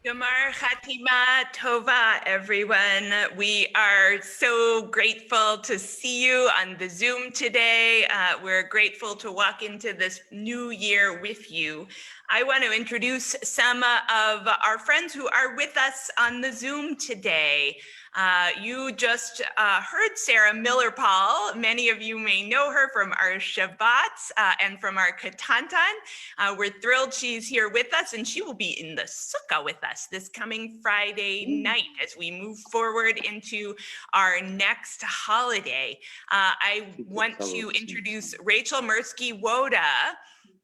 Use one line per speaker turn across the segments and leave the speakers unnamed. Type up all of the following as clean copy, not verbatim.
Yomar Chatima Tova, everyone. We are so grateful to see you on the Zoom today. We're grateful to walk into this new year with you. I want to introduce some of our friends who are with us on the Zoom today. You just heard Sarah Miller-Paul. Many of you may know her from our Shabbats and from our Katantan. We're thrilled she's here with us, and she will be in the sukkah with us this coming Friday night as we move forward into our next holiday. I want to introduce Rachel Mirsky-Woda.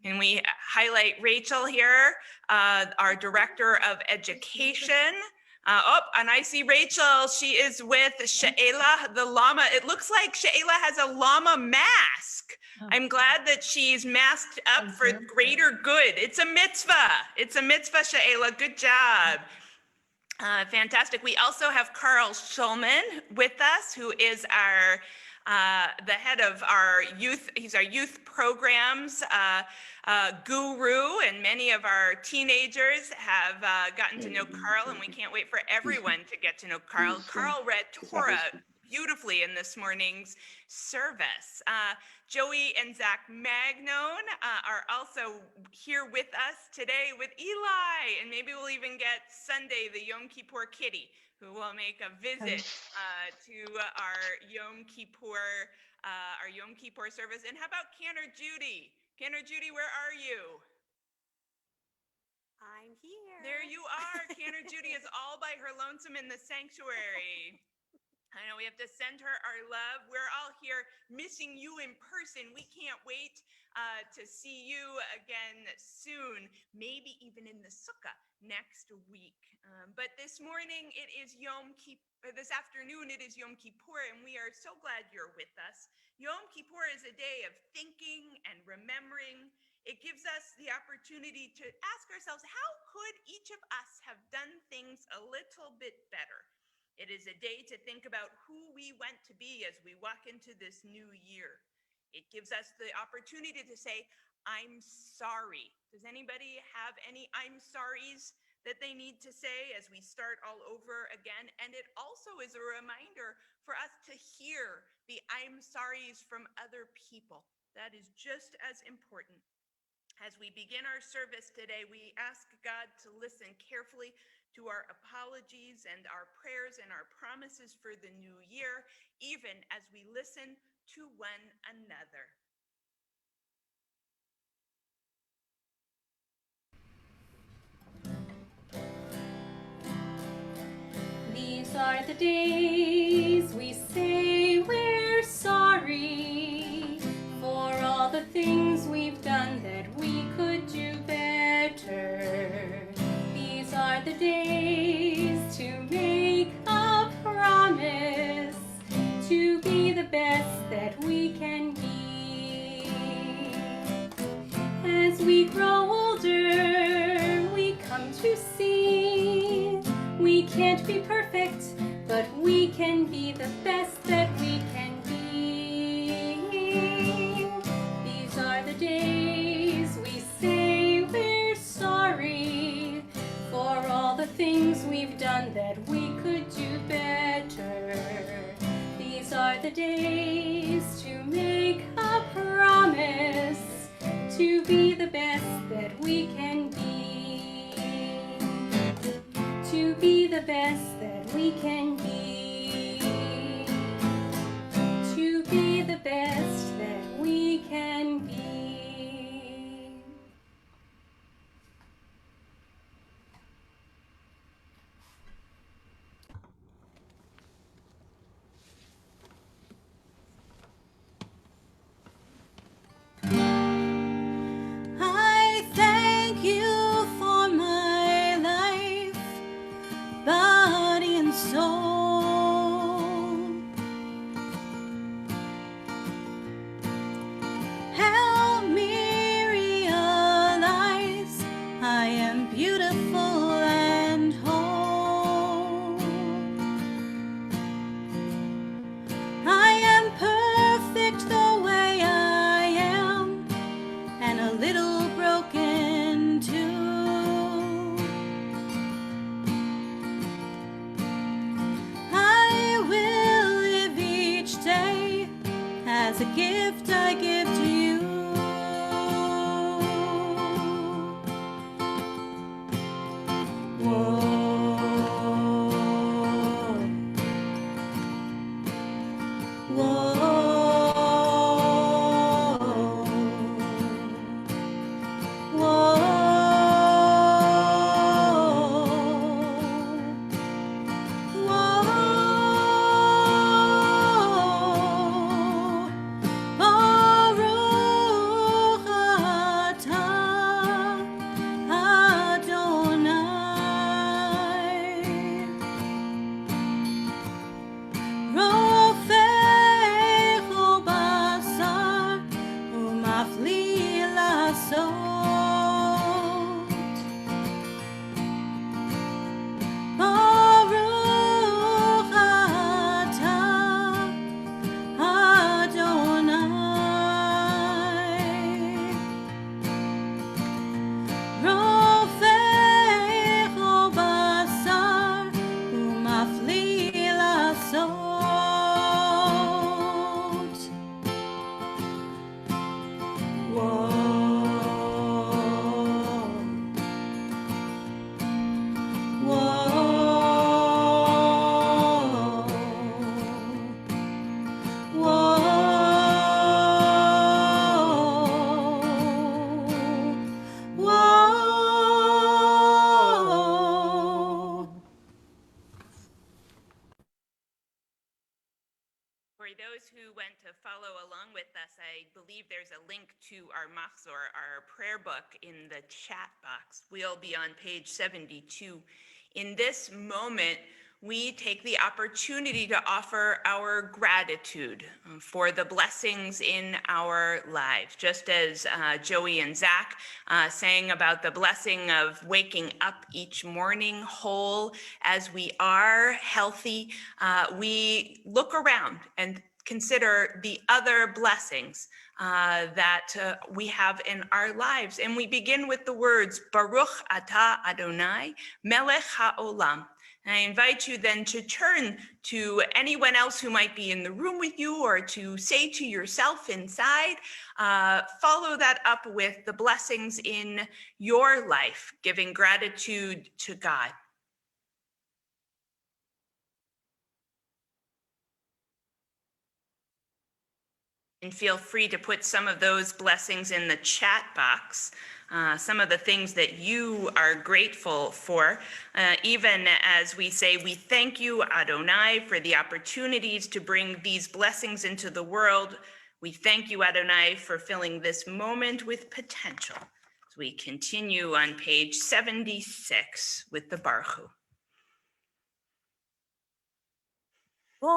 Can we highlight Rachel here, our Director of Education? And I see Rachel. She is with She'ela the llama. It looks like She'ela has a llama mask. I'm glad that she's masked up for greater good. It's a mitzvah. It's a mitzvah, She'ela. Good job. Fantastic. We also have Carl Schulman with us, who is the head of our youth. He's our youth programs guru, and many of our teenagers have gotten to know Carl, and we can't wait for everyone to get to know Carl. Carl read Torah beautifully in this morning's service. Joey and Zach Magnone are also here with us today with Eli, and maybe we'll even get Sunday, the Yom Kippur Kitty, who will make a visit to our Yom Kippur service. And how about Canner Judy? Canner Judy, where are you?
I'm here.
There you are. Canner Judy is all by her lonesome in the sanctuary. I know we have to send her our love. We're all here missing you in person. We can't wait to see you again soon, maybe even in the sukkah next week. But this morning it is this afternoon it is Yom Kippur, and we are so glad you're with us. Yom Kippur is a day of thinking and remembering. It gives us the opportunity to ask ourselves, how could each of us have done things a little bit better? It is a day to think about who we want to be as we walk into this new year. It gives us the opportunity to say, I'm sorry. Does anybody have any I'm sorries that they need to say as we start all over again? And it also is a reminder for us to hear the I'm sorries from other people. That is just as important. As we begin our service today, we ask God to listen carefully to our apologies and our prayers and our promises for the new year, even as we listen to one another.
These are the days we say we're sorry for all the things we've done that we could do better. These are the days to make a promise to be the best that we can be. As we grow older, we come to see we can't be perfect, but we can be the best that we can be. These are the days we say we're sorry for all the things we've done that we could do better. These are the days to make a promise to be the best that we can be. To be the best that we can be. To be the best that we can be. I thank you for my life, body and soul. as a gift I give to you. Whoa.
For those who went to follow along with us, I believe there's a link to our machzor, our prayer book, in the chat box. We'll be on page 72. In this moment, we take the opportunity to offer our gratitude for the blessings in our lives. Just as Joey and Zach sang about the blessing of waking up each morning whole as we are, healthy, we look around and consider the other blessings that we have in our lives. And we begin with the words, Baruch Atah Adonai, Melech HaOlam. And I invite you then to turn to anyone else who might be in the room with you, or to say to yourself inside, follow that up with the blessings in your life, giving gratitude to God. And feel free to put some of those blessings in the chat box, some of the things that you are grateful for. Even as we say, we thank you, Adonai, for the opportunities to bring these blessings into the world. We thank you, Adonai, for filling this moment with potential. As we continue on page 76 with the Baruch Hu.
Baruch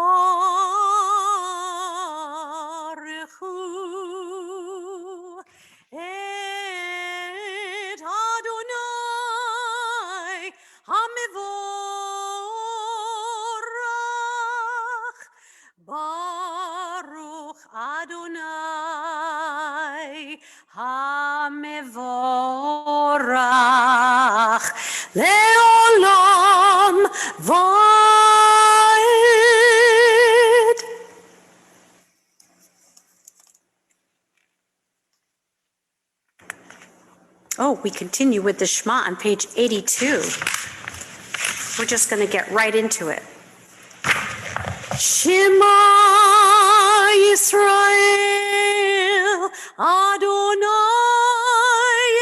Hu et Adonai HaMevorach. Baruch Adonai HaMevorach Leolam Vaed. Oh, we continue with the Shema on page 82. We're just going to get right into it. Shema Yisrael, Adonai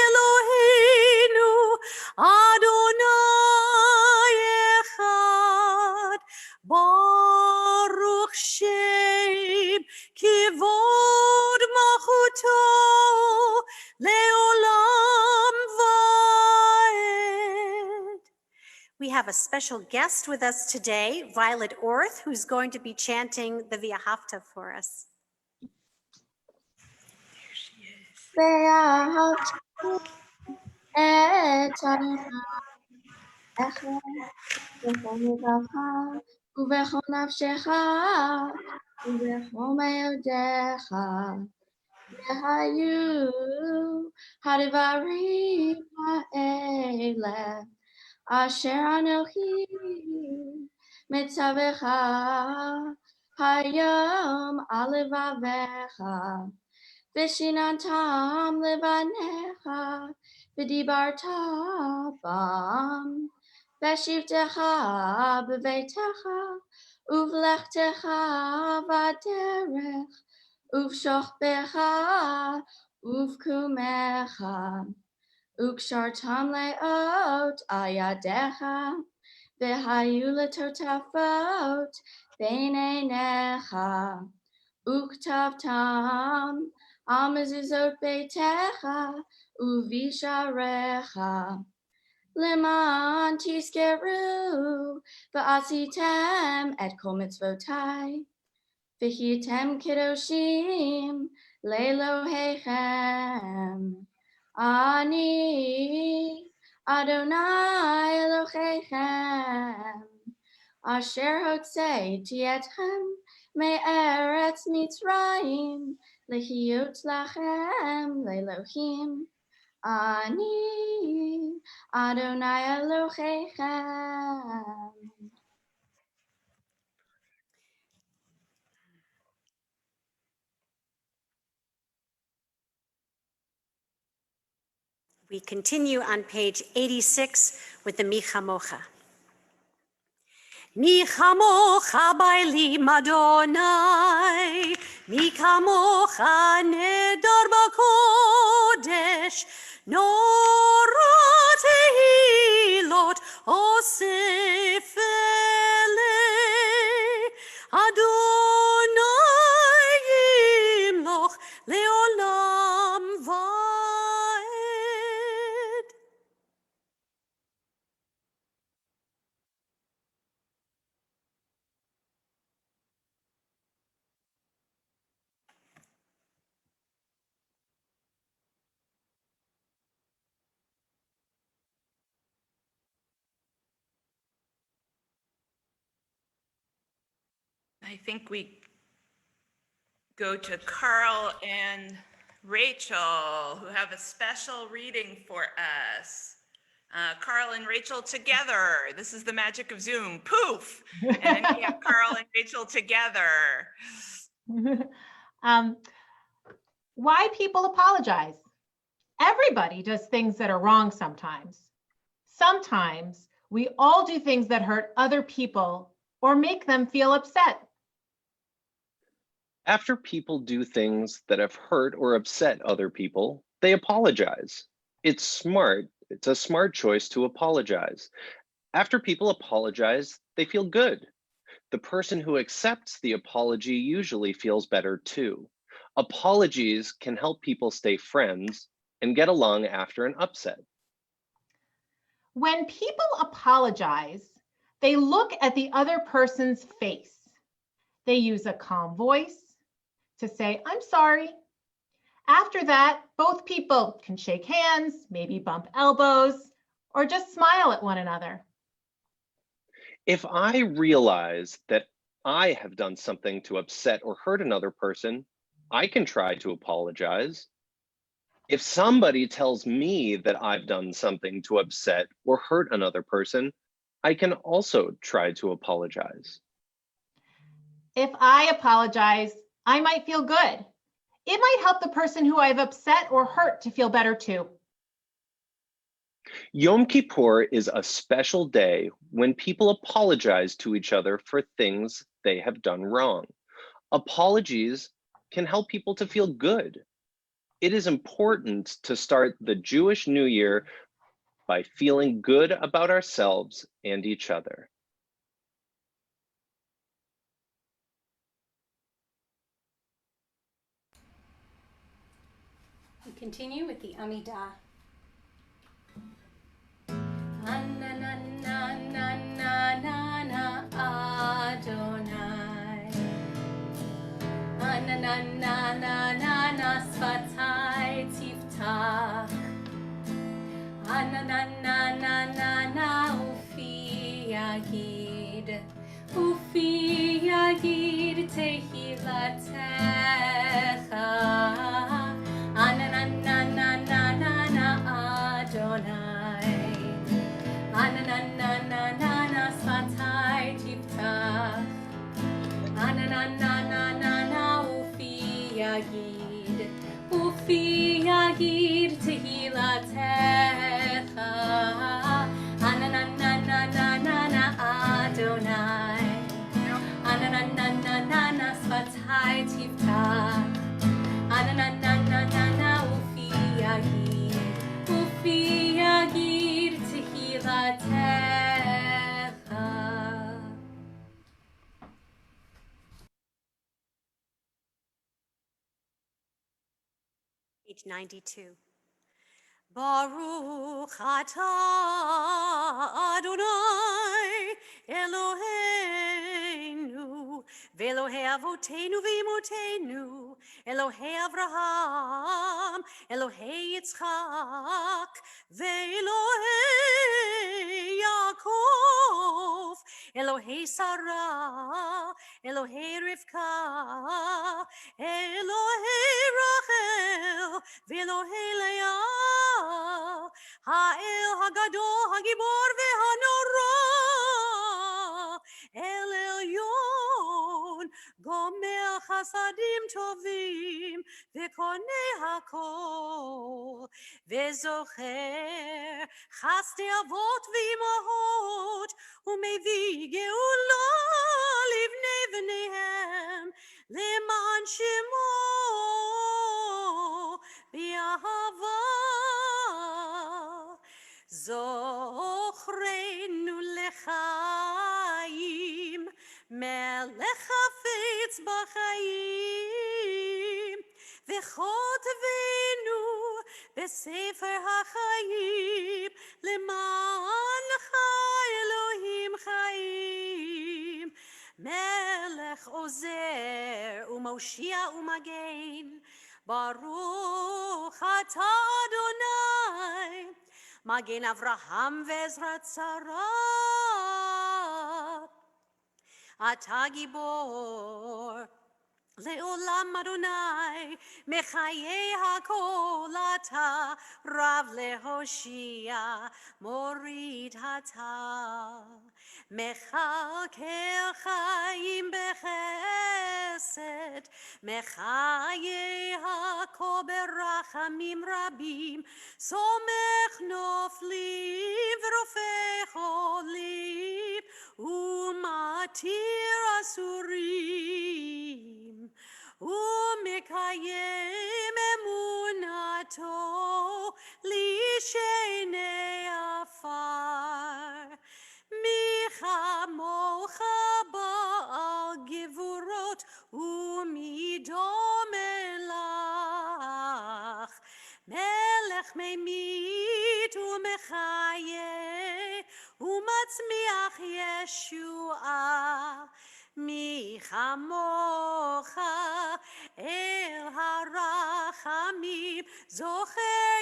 Eloheinu, Adonai Echad, Baruch Shem Kivod Malchuto, Leolam Vaed. We have a special guest with us today, Violet Orth, who's going to be chanting the Via Hafta for us.
There she is.
ובכל נפשך ובכל מאודיך והיו הדברים האלה אשר אנוכי מצווך Hayom alevavecha, Vishinantam levanecha, Vidibarta bam, Veshivtecha bevetecha, Uvlechtecha vaderech, Uvshochbecha, Uvkumecha, Ukshartam leot ayadecha, Vehayu letotafot, Beinenecha, Uktavtam, Amazuzot beitecha, Uvisharecha, Leman tiskeru, Va'asitem et kol mitzvotai, V'hitem kedoshim, Lelohechem. Ani Adonai Elohechem, Asher hotzeiti etchem me'eretz Mitzrayim, lehiyot lachem le'elohim. Ani Adonai Elohechem.
We continue on page 86 with the Mi Chamocha. Mi Chamocha bailim Adonai, Mi Chamocha nedor b'kodesh, Norah tehilot osef eleh, Adonai yimloch leolam vaed.
I think we go to Carl and Rachel, who have a special reading for us. Carl and Rachel together. This is the magic of Zoom. Poof! And then we have Carl and Rachel together.
Why people apologize? Everybody does things that are wrong sometimes. Sometimes we all do things that hurt other people or make them feel upset.
After people do things that have hurt or upset other people, they apologize. It's smart. It's a smart choice to apologize. After people apologize, they feel good. The person who accepts the apology usually feels better too. Apologies can help people stay friends and get along after an upset.
When people apologize, they look at the other person's face. They use a calm voice to say, "I'm sorry." After that, both people can shake hands, maybe bump elbows, or just smile at one another.
If I realize that I have done something to upset or hurt another person, I can try to apologize. If somebody tells me that I've done something to upset or hurt another person, I can also try to apologize.
If I apologize, I might feel good. It might help the person who I've upset or hurt to feel better too.
Yom Kippur is a special day when people apologize to each other for things they have done wrong. Apologies can help people to feel good. It is important to start the Jewish New Year by feeling good about ourselves and each other.
We continue with the Amidah. Adonai. Sfatai tiftach. Ufi yagid. Ufi yagid tehilatecha. Adonai. Sfatai tiftach. יגיד, ופי יגיד תהילתך. אננננננננ אדוני, אנננננננ שפתי תפתח, אנננננננ ופי יגיד תהילתך.
Page 92. Baruch atah Adonai Eloheinu ve'Elohei Avotenu ve'Imotenu Elohei Avraham Elohei Yitzchak ve'Elohei Yaakov Elohei Sarah Elohei Rivka Elohei Rachel ve'Elohei Leah Ha'el Hagadol Hagibor ve'Hanora El Elyon Gomer Chasadim Tovim Ve'Konei Hakol Ve'Zocher Chaste Avot V'Imahot U'Mevi Geula Livnei V'neihem Le'man Shemo B'Ahava Zochrenu L'chaim Melech Hafetz B'chaim V'chotvenu B'Sefer HaChaim Leman Elohim Chaim Melech Ozer U'Moshia U'Magen Baruch atah Adonai Magen Avraham ve'Ezrat Sarah Atah Gibor Le'olam Adonai Mechayei HaKol Atah Rav leHoshia Morid Hatah Mechalkel Chaim Bechesed Mechayei HaKol Berachamim Rabim Somech Noflim V'Rofei Cholim Umatir Asurim Umekayem emunato lishenei afar michamocha ba'al gevurot umidom elach melech memit umechaye umatzmiach Yeshua mi chamocha el harachamim zocher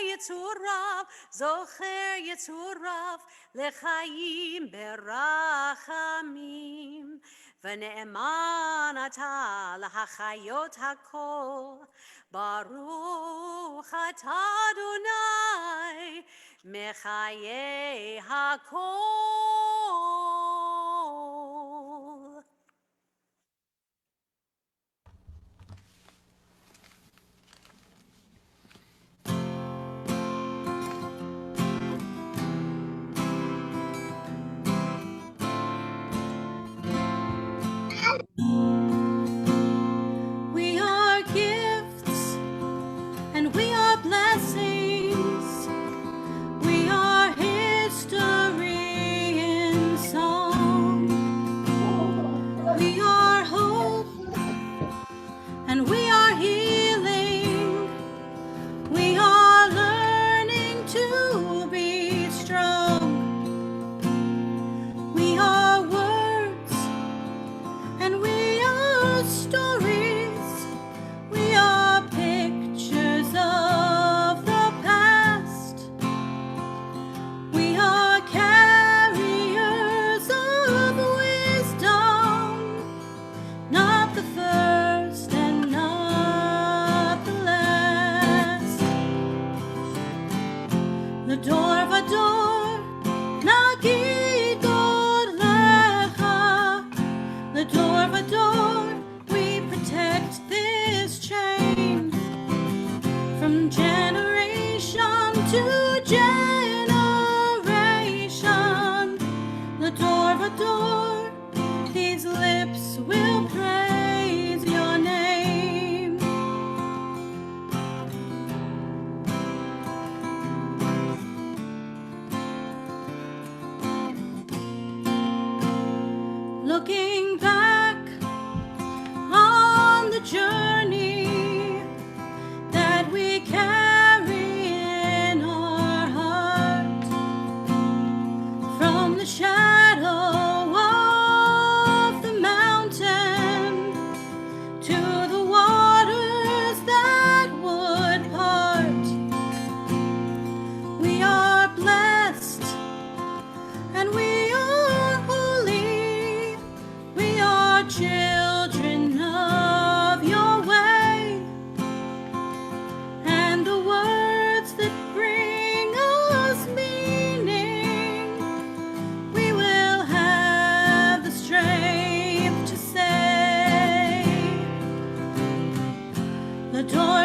yitzurav lechayim berachamim v'ne'eman ata lahachayot hakol baruch atah Adonai mechayei hakol.
We are gifts and we are blessings. We are history in song.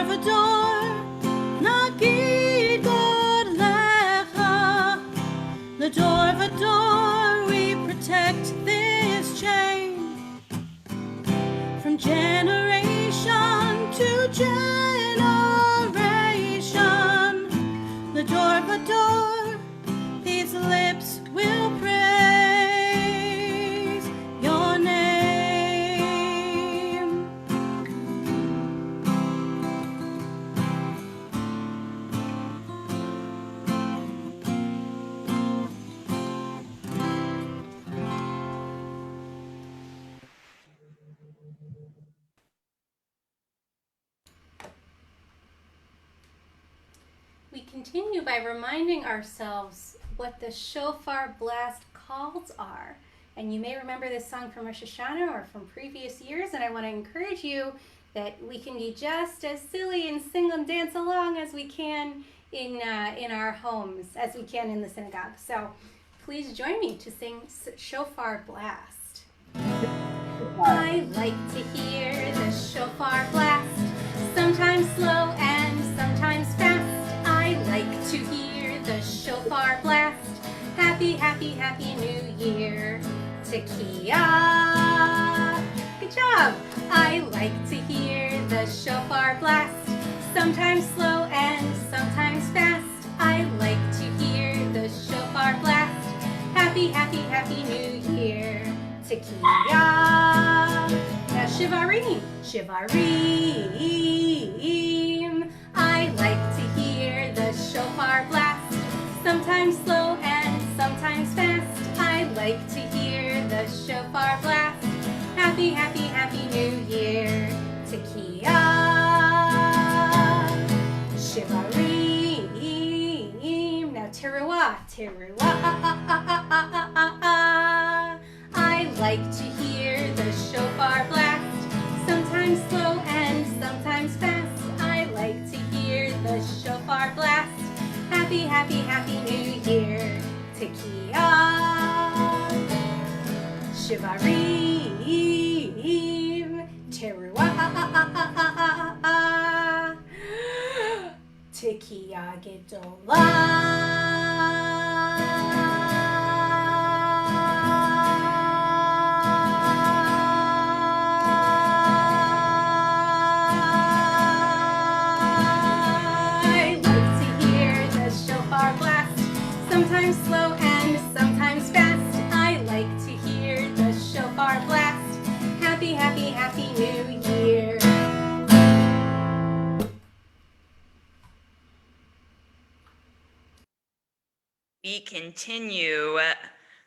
vador, nagid God lecha. Lador vador, we protect this chain from generation to generation. Lador vador, these lips will praise your name. We continue by reminding ourselves what the shofar blast calls are. And you may remember this song from Rosh Hashanah or from previous years, and I want to encourage you that we can be just as silly and sing and dance along as we can in our homes, as we can in the synagogue. So please join me to sing Shofar Blast. I like to hear the shofar blast, sometimes slow and sometimes fast. I like to hear the shofar blast. Happy, happy, happy New Year. Tekiah. Good job. I like to hear the shofar blast, sometimes slow and sometimes fast. I like to hear the shofar blast. Happy, happy, happy New Year. Tekiah. Now shivarim, shivarim. I like to hear the shofar blast, sometimes slow and sometimes fast. I like to hear the shofar blast. Happy, happy, happy New Year. Tekiah. Shivarim. Now teruah, teruah. I like to hear the shofar blast, sometimes slow and sometimes fast. I like to hear the shofar blast. Happy, happy, happy New Year. Tekiah. Shivarim. Teruah. Tekiah sometimes slow and sometimes fast. I like to hear the shofar blast. Happy, happy, happy New Year.
We continue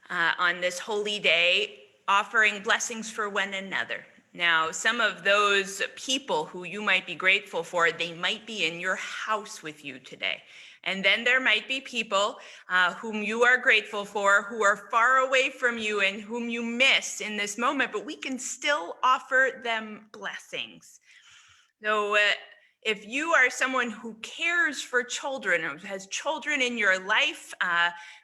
on this holy day offering blessings for one another. Now, some of those people who you might be grateful for, they might be in your house with you today. And then there might be people whom you are grateful for, who are far away from you and whom you miss in this moment, but we can still offer them blessings. So if you are someone who cares for children, or has children in your life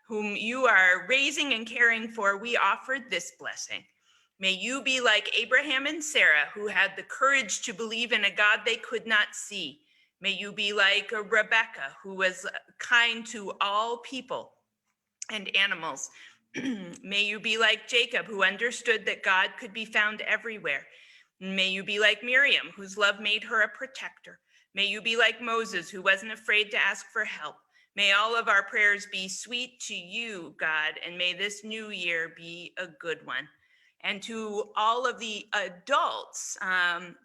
whom you are raising and caring for, we offer this blessing. May you be like Abraham and Sarah, who had the courage to believe in a God they could not see. May you be like Rebecca, who was kind to all people and animals. May you be like Jacob, who understood that God could be found everywhere. May you be like Miriam, whose love made her a protector. May you be like Moses, who wasn't afraid to ask for help. May all of our prayers be sweet to you, God, and may this new year be a good one. And to all of the adults,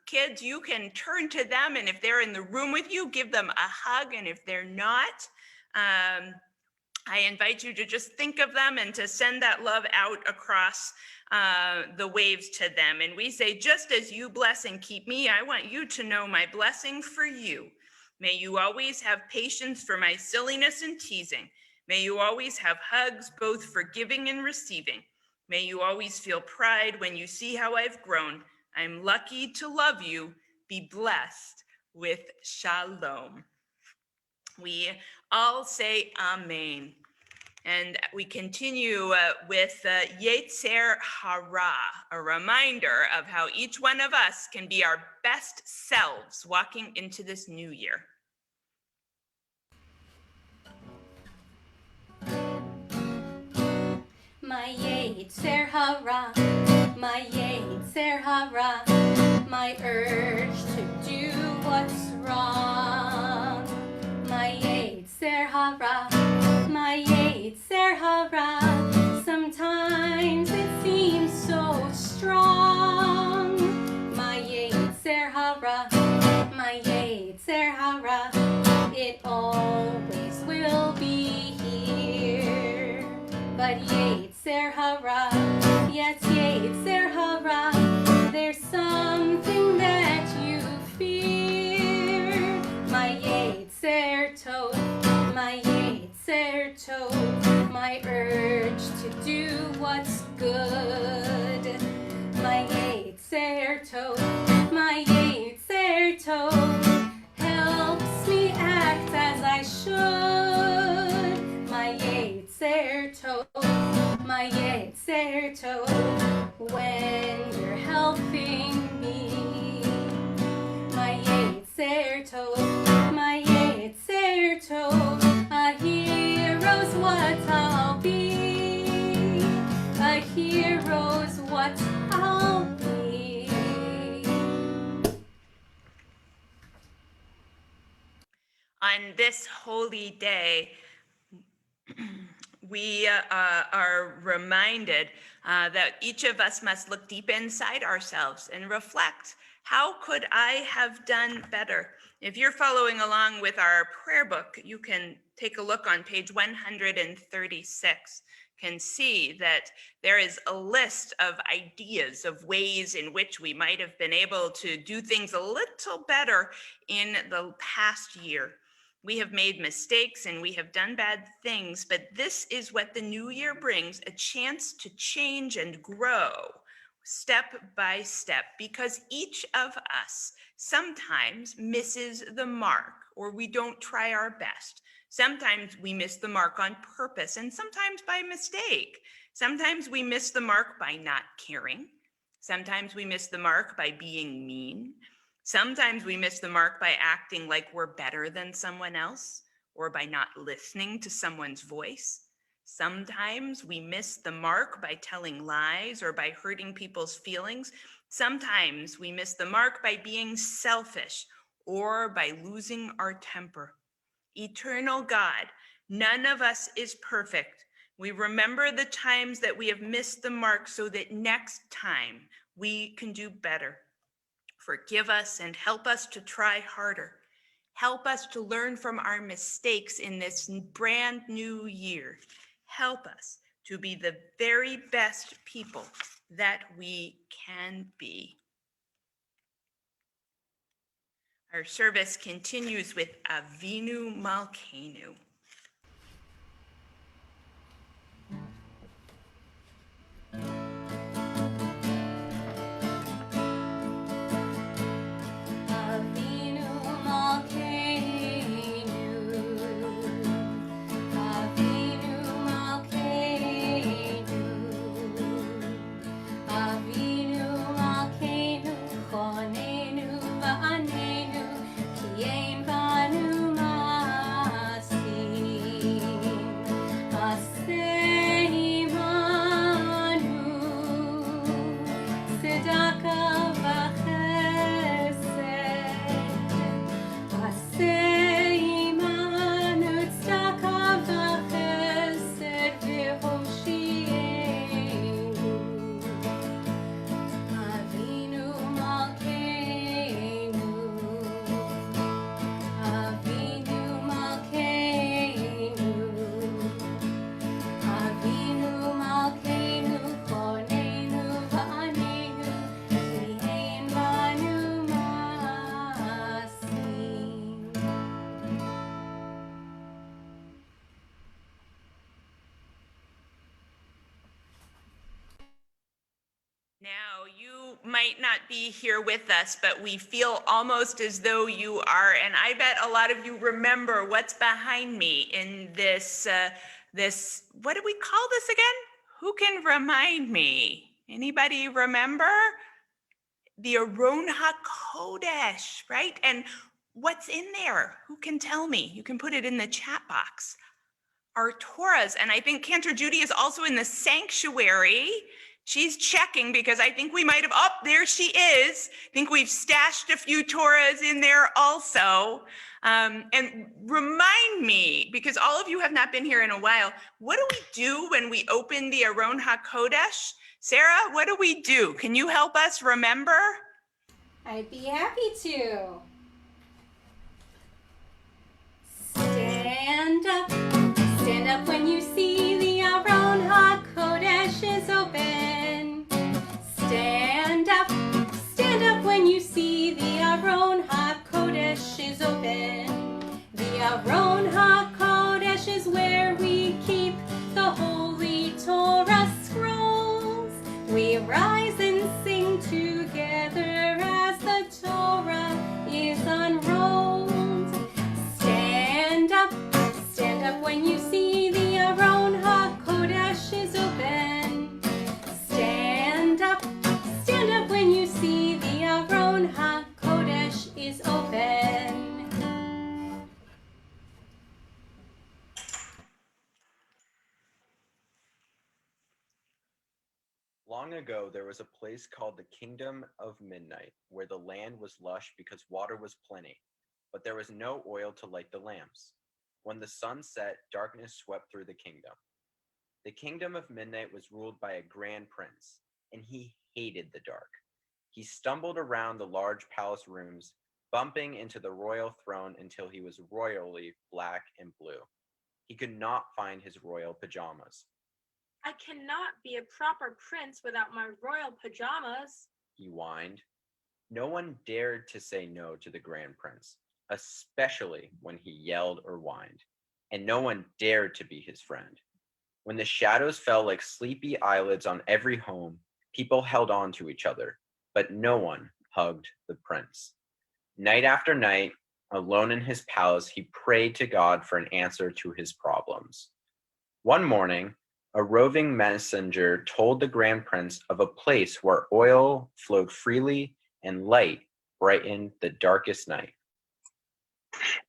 kids, you can turn to them, and if they're in the room with you, give them a hug, and if they're not, I invite you to just think of them and to send that love out across the waves to them. And we say, just as you bless and keep me, I want you to know my blessing for you. May you always have patience for my silliness and teasing. May you always have hugs, both for giving and receiving. May you always feel pride when you see how I've grown. I'm lucky to love you. Be blessed with shalom. We all say amen. And we continue with Yetzer Hara, a reminder of how each one of us can be our best selves walking into this new year.
My Yetzer Hara, my Yetzer Hara, my urge to do what's wrong. My Yetzer Hara, my Yetzer Hara, sometimes it seems so strong. My Yetzer Hara, my Yetzer Hara, it always will be here. But Yetzer Hara, yes, Yetzer Hara, there's something that you fear. My Yetzer Tov, my Yetzer Tov, my urge to do what's good. My Yetzer Tov, my Yetzer Tov, helps me act as I should. My Yetzer Tov, my Yetzer Tov, when you're helping me. My Yetzer Tov, my Yetzer Tov, a hero's what I'll be. A hero's what I'll be.
On this holy day, we are reminded that each of us must look deep inside ourselves and reflect, how could I have done better? If you're following along with our prayer book, you can take a look on page 136. Can see that there is a list of ideas of ways in which we might have been able to do things a little better in the past year. We have made mistakes and we have done bad things, but this is what the new year brings, a chance to change and grow step by step, because each of us sometimes misses the mark, or we don't try our best. Sometimes we miss the mark on purpose, and sometimes by mistake. Sometimes we miss the mark by not caring. Sometimes we miss the mark by being mean. Sometimes we miss the mark by acting like we're better than someone else, or by not listening to someone's voice. Sometimes we miss the mark by telling lies or by hurting people's feelings. Sometimes we miss the mark by being selfish or by losing our temper. Eternal God, none of us is perfect. We remember the times that we have missed the mark so that next time we can do better. Forgive us and help us to try harder. Help us to learn from our mistakes in this brand new year. Help us to be the very best people that we can be. Our service continues with Avinu Malkeinu.
Avinu Malkeinu, Avinu Malkeinu, Avinu Malkeinu, Chonenu va'anenu, ki ein banu masim. Aseh imanu, tzedaka v'chesed. Aseh imanu, tzedaka v'chesed v'hoshienu. Avinu Malkeinu, Avinu Malkeinu, Avinu Malkeinu, Chonenu va'anenu, ki ein banu masim.
Now, you might not be here with us, but we feel almost as though you are. And I bet a lot of you remember what's behind me in this this, what do we call this again? Who can remind me? Anybody remember? The Aron HaKodesh, right? And what's in there? Who can tell me? You can put it in the chat box. Our Torahs, and I think Cantor Judy is also in the sanctuary. She's checking because I think we might have, oh, there she is. I think we've stashed a few Torahs in there also. And remind me, because all of you have not been here in a while, what do we do when we open the Aron HaKodesh? Sarah, what do we do? Can you help us remember?
I'd be happy to. Stand up when you see the Aron HaKodesh is open. Stand up when you see the Aron HaKodesh is open. The Aron HaKodesh is where we keep the holy Torah scrolls. We rise and sing together as the Torah is unrolled. Stand up when you see the Aron HaKodesh is open. Stand up when you see the Aron HaKodesh is open.
Long ago, there was a place called the Kingdom of Midnight, where the land was lush because water was plenty, but there was no oil to light the lamps. When the sun set, darkness swept through the kingdom. The Kingdom of Midnight was ruled by a grand prince, and he hated the dark. He stumbled around the large palace rooms, bumping into the royal throne until he was royally black and blue. He could not find his royal pajamas.
I cannot be a proper prince without my royal pajamas,
He whined. No one dared to say no to the grand prince, especially when he yelled or whined, and no one dared to be his friend. When the shadows fell like sleepy eyelids on every home, people held on to each other, but no one hugged the prince. Night after night, alone in his palace, he prayed to God for an answer to his problems. One morning, a roving messenger told the grand prince of a place where oil flowed freely and light brightened the darkest night.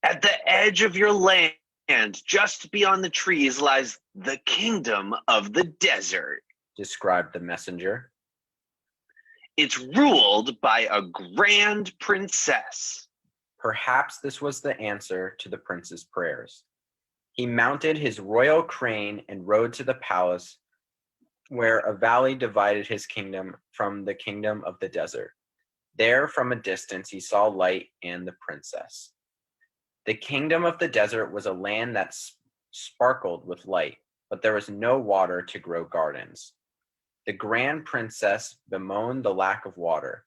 At the edge of your land, just beyond the trees, lies the kingdom of the desert,
described the messenger.
It's ruled by a grand princess.
Perhaps this was the answer to the prince's prayers. He mounted his royal crane and rode to the palace where a valley divided his kingdom from the kingdom of the desert. There, from a distance, he saw light and the princess. The kingdom of the desert was a land that sparkled with light, but there was no water to grow gardens. The grand princess bemoaned the lack of water.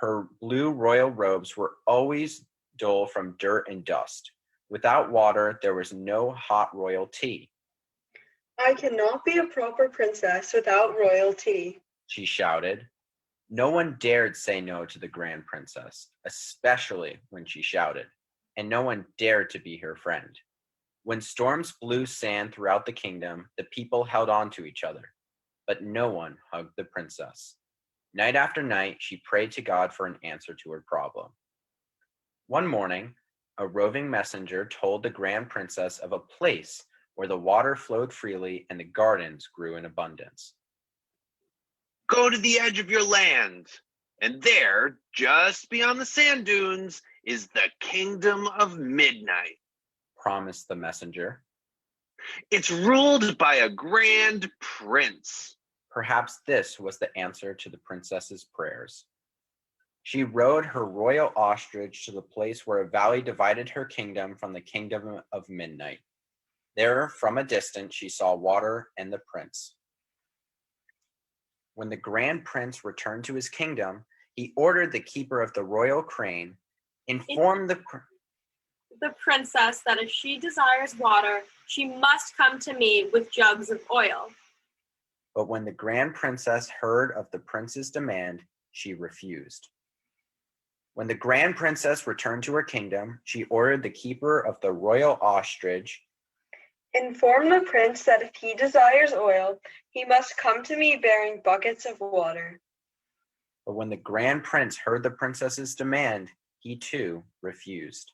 Her blue royal robes were always dull from dirt and dust. Without water, there was no hot royal tea.
I cannot be a proper princess without royalty,
She shouted. No one dared say no to the grand princess, especially when she shouted, and no one dared to be her friend. When storms blew sand throughout the kingdom, the people held on to each other, but no one hugged the princess. Night after night, she prayed to God for an answer to her problem. One morning, a roving messenger told the grand princess of a place where the water flowed freely and the gardens grew in abundance.
Go to the edge of your land, and there, just beyond the sand dunes, is the kingdom of midnight,
promised the messenger.
It's ruled by a grand prince.
Perhaps this was the answer to the princess's prayers. She rode her royal ostrich to the place where a valley divided her kingdom from the kingdom of midnight. There, from a distance, she saw water and the prince. When the grand prince returned to his kingdom, he ordered the keeper of the royal crane, inform the
princess that if she desires water, she must come to me with jugs of oil.
But when the grand princess heard of the prince's demand, she refused. When the grand princess returned to her kingdom, she ordered the keeper of the royal ostrich,
Inform the prince that if he desires oil, he must come to me bearing buckets of water.
But when the grand prince heard the princess's demand, he too refused.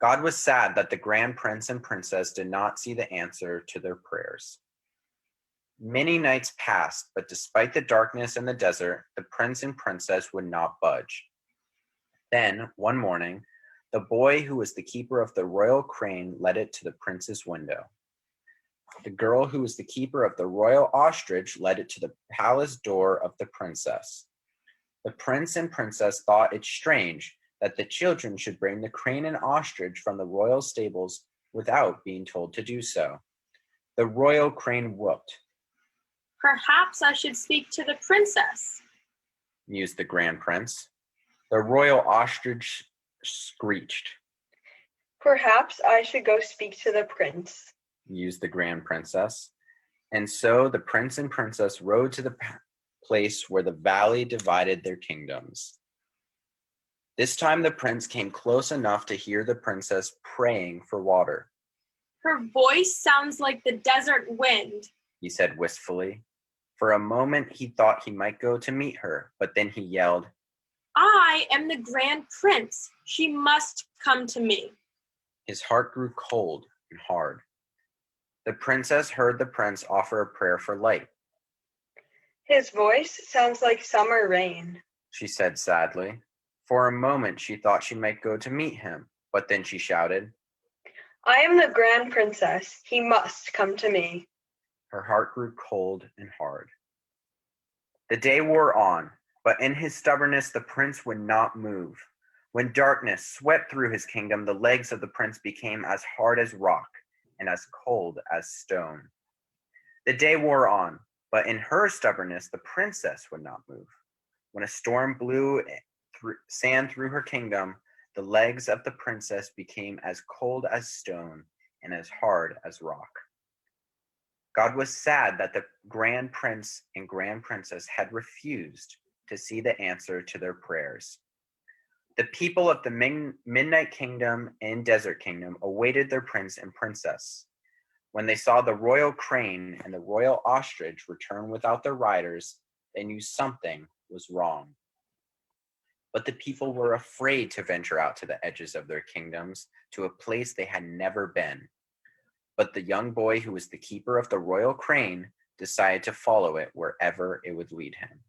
God was sad that the grand prince and princess did not see the answer to their prayers. Many nights passed, but despite the darkness and the desert, the prince and princess would not budge. Then, one morning, the boy who was the keeper of the royal crane led it to the prince's window. The girl who was the keeper of the royal ostrich led it to the palace door of the princess. The prince and princess thought it strange that the children should bring the crane and ostrich from the royal stables without being told to do so. The royal crane whooped.
Perhaps I should speak to the princess,
mused the grand prince. The royal ostrich screeched.
Perhaps I should go speak to the prince,
mused the grand princess. And so the prince and princess rode to the place where the valley divided their kingdoms. This time the prince came close enough to hear the princess praying for water.
Her voice sounds like the desert wind,
he said wistfully. For a moment he thought he might go to meet her, but then he yelled,
I am the grand prince. She must come to me.
His heart grew cold and hard. The princess heard the prince offer a prayer for light.
His voice sounds like summer rain,
she said sadly. For a moment she thought she might go to meet him, but then she shouted,
I am the grand princess. He must come to me.
Her heart grew cold and hard. The day wore on, but in his stubbornness the prince would not move. When darkness swept through his kingdom, the legs of the prince became as hard as rock and as cold as stone. The day wore on, but in her stubbornness the princess would not move. When a storm blew sand through her kingdom, the legs of the princess became as cold as stone and as hard as rock. God was sad that the grand prince and grand princess had refused to see the answer to their prayers. The people of the Midnight Kingdom and Desert Kingdom awaited their prince and princess. When they saw the royal crane and the royal ostrich return without their riders, they knew something was wrong. But the people were afraid to venture out to the edges of their kingdoms, to a place they had never been. But the young boy who was the keeper of the royal crane decided to follow it wherever it would lead him.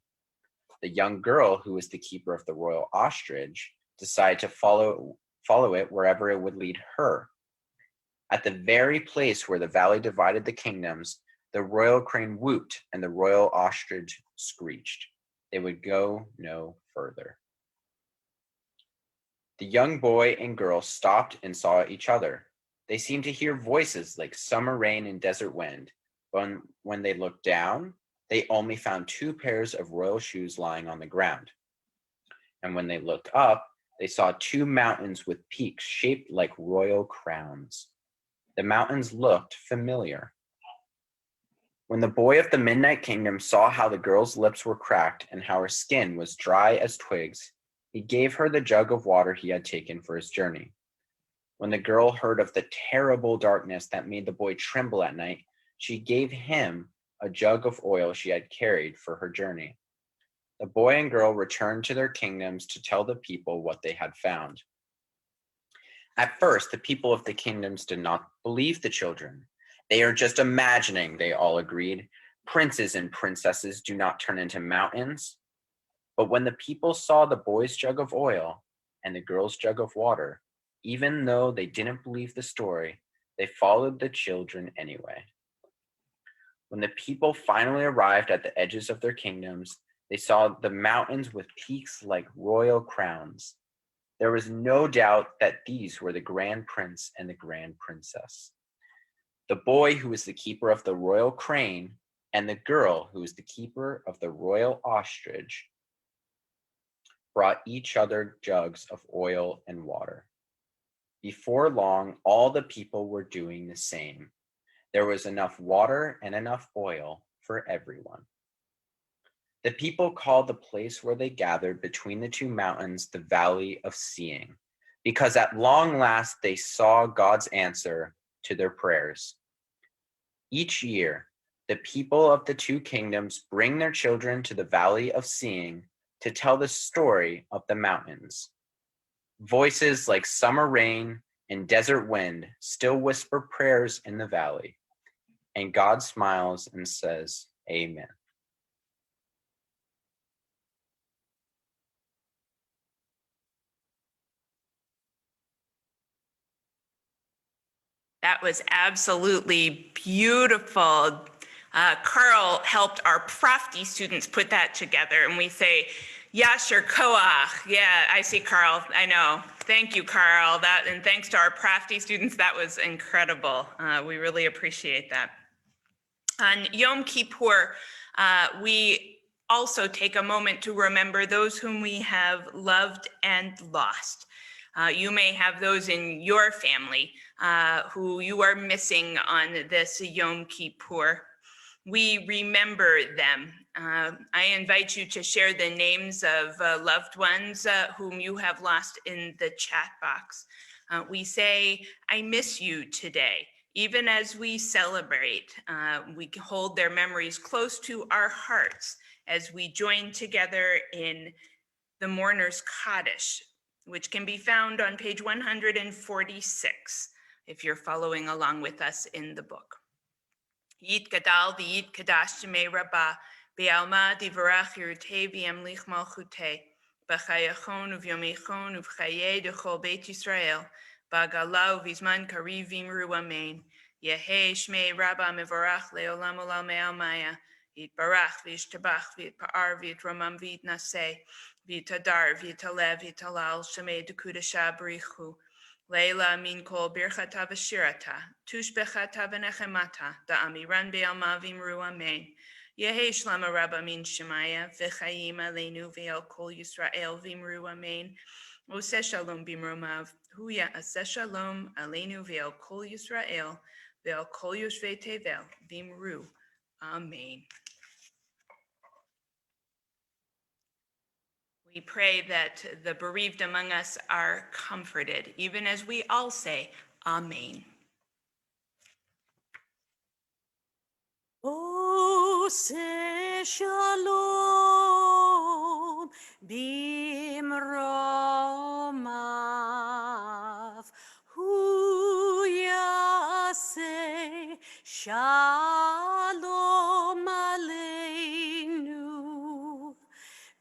The young girl who was the keeper of the royal ostrich decided to follow it wherever it would lead her. At the very place where the valley divided the kingdoms, the royal crane whooped and the royal ostrich screeched. They would go no further. The young boy and girl stopped and saw each other. They seemed to hear voices like summer rain and desert wind. But when they looked down, they only found 2 pairs of royal shoes lying on the ground. And when they looked up, they saw 2 mountains with peaks shaped like royal crowns. The mountains looked familiar. When the boy of the Midnight Kingdom saw how the girl's lips were cracked and how her skin was dry as twigs, he gave her the jug of water he had taken for his journey. When the girl heard of the terrible darkness that made the boy tremble at night, she gave him a jug of oil she had carried for her journey. The boy and girl returned to their kingdoms to tell the people what they had found. At first, the people of the kingdoms did not believe the children. They are just imagining, they all agreed. Princes and princesses do not turn into mountains. But when the people saw the boy's jug of oil and the girl's jug of water, even though they didn't believe the story, they followed the children anyway. When the people finally arrived at the edges of their kingdoms, they saw the mountains with peaks like royal crowns. There was no doubt that these were the grand prince and the grand princess. The boy who was the keeper of the royal crane and the girl who was the keeper of the royal ostrich brought each other jugs of oil and water. Before long, all the people were doing the same. There was enough water and enough oil for everyone. The people called the place where they gathered between the 2 mountains the Valley of Seeing, because at long last they saw God's answer to their prayers. Each year, the people of the two kingdoms bring their children to the Valley of Seeing to tell the story of the mountains. Voices like summer rain and desert wind still whisper prayers in the valley, and God smiles and says, Amen.
That was absolutely beautiful. Carl helped our Profti students put that together, and we say, Yasher Koach. Yeah, I see Carl. I know. Thank you, Carl. And thanks to our Profti students. That was incredible. We really appreciate that. On Yom Kippur, we also take a moment to remember those whom we have loved and lost. You may have those in your family who you are missing on this Yom Kippur. We remember them. I invite you to share the names of loved ones whom you have lost in the chat box. We say, I miss you today. Even as we celebrate, we hold their memories close to our hearts as we join together in the Mourner's Kaddish, which can be found on page 146, if you're following along with us in the book. Yit gadal v'yit kadash shemei rabbah, be'alma divarach yirutei v'yamlich malchutei, b'chayachon uv'yomechon uv'chayei dechol Beit Yisrael, b'gala uv'izman kariv v'imru amen. Yehei shmei rabbah mevorach le'olam olam me'almaya, yitbarach v'yishtabach v'yitpa'ar v'yitramam v'yitnaseh, v'yitadar v'yitalev v'yitalal shemei dekudasha b'richu. Leila min kol birchata v'shirata, tushbechata v'nechemata, da'amiran be'alma v'imru amen. Yehi shlama rabba min shemaya, v'chayim aleinu ve'el kol Yisrael v'imru amen. Oseh shalom b'imromav, huya aseh shalom aleinu ve'el kol Yisrael, ve'el kol yoshvei tevel v'imru amen. We pray that the bereaved among us are comforted, even as we all say, Amen.
Oseh shalom bimromav, hu yaseh shalom aleinu,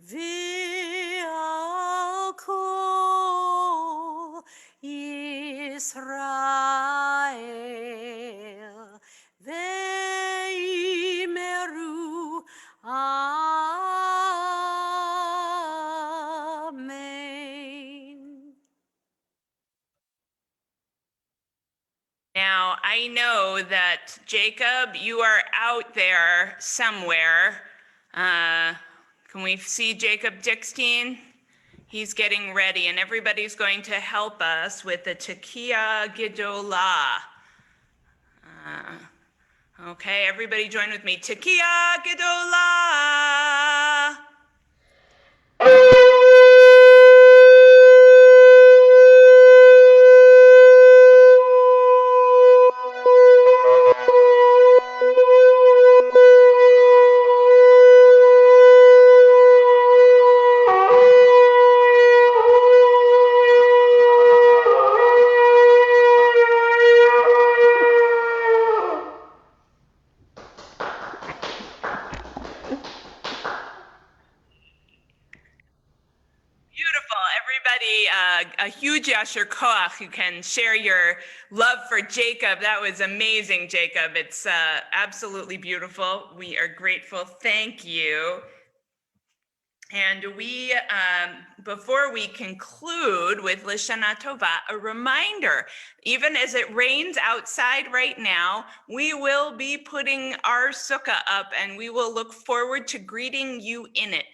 v'al kol Yisrael, v'yimeru amen.
Now, I know that Jacob, you are out there somewhere. Can we see Jacob Dickstein? He's getting ready, and everybody's going to help us with the Tekiah Gedolah. Okay, everybody join with me. Tekiah Gedolah. A huge Yasher Koach. You can share your love for Jacob. That was amazing, Jacob. It's absolutely beautiful. We are grateful. Thank you. And we, before we conclude with Lashana Tova, a reminder, even as it rains outside right now, we will be putting our sukkah up and we will look forward to greeting you in it.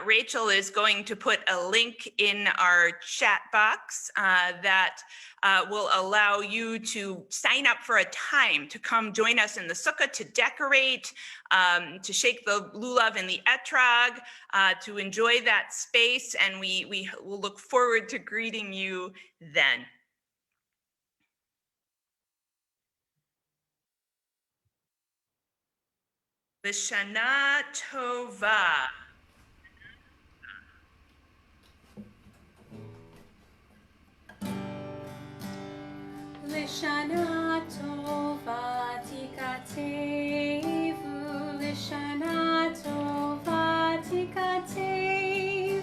Rachel is going to put a link in our chat box that will allow you to sign up for a time to come join us in the sukkah to decorate, to shake the lulav and the etrog, to enjoy that space, and we will look forward to greeting you then. Lishana Tova.
Lishana Tova Tikatevu, Lishana Tova Tikatevu,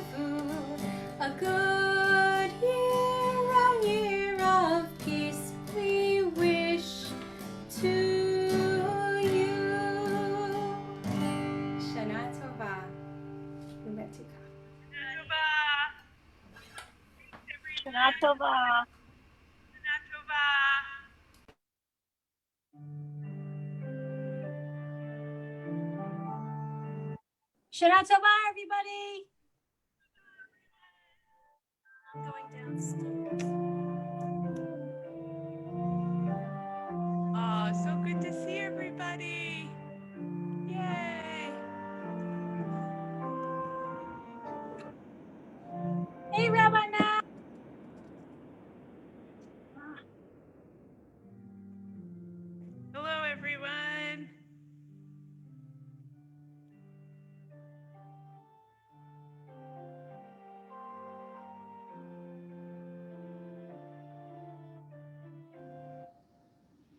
a good year, a year of peace we wish to you. Shana Tova. Umetika.
Shana Tova.
Shana Tova, everybody. Going downstairs.
Oh, so good to see everybody. Yay.
Hey, Rabana.
Hello, everyone.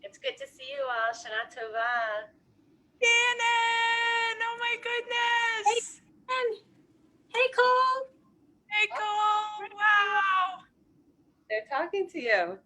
It's good to see you all. Shana Tova.
Shannon! Oh my goodness!
Hey, Cole.
Hey, Cole! Wow!
They're talking to you.